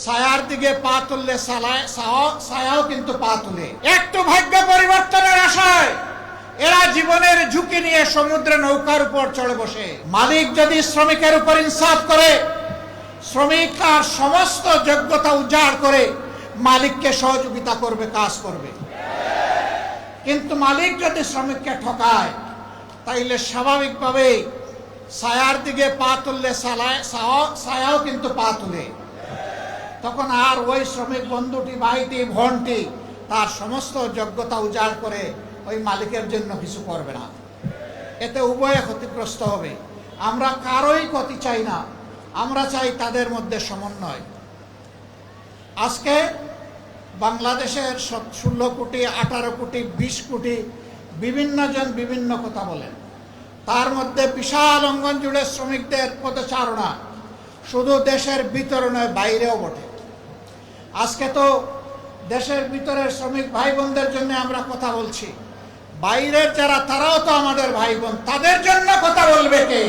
ছায়ার দিকে পা তুললে ছায়াও কিন্তু পা তুলে। একটু ভাগ্য পরিবর্তনের আশায় এরা জীবনের ঝুঁকি নিয়ে সমুদ্রে নৌকার উপর চড়ে বসে। মালিক যদি শ্রমিকের উপর ইনসাফ করে, শ্রমিক তার সমস্ত যোগ্যতা উজাড় করে মালিককে সহযোগিতা করবে, কাজ করবে। কিন্তু মালিক যদি শ্রমিককে ঠকায়, তাইলে স্বাভাবিকভাবেই ছায়ার দিকে পা তুললে ছায়াও কিন্তু পা তুলে। তখন আর ওই শ্রমিক বন্ধুটি, ভাইটি, বোনটি তার সমস্ত যোগ্যতা উজাড় করে ওই মালিকের জন্য কিছু করবে না। এতে উভয়ে ক্ষতিগ্রস্ত হবে। আমরা কারোই ক্ষতি চাই না, আমরা চাই তাদের মধ্যে সমন্বয়। আজকে বাংলাদেশের 16 কোটি, 18 কোটি, 20 কোটি বিভিন্ন জন বিভিন্ন কথা বলেন। তার মধ্যে বিশাল অঙ্গন জুড়ে শ্রমিকদের পদচারণা শুধু দেশের ভিতরে নয়, বাইরেও বটে। আজকে তো দেশের ভিতরের শ্রমিক ভাই বোনদের জন্য আমরা কথা বলছি, বাইরের যারা তারাও তো আমাদের ভাই বোন, তাদের জন্য কথা বলবে কে?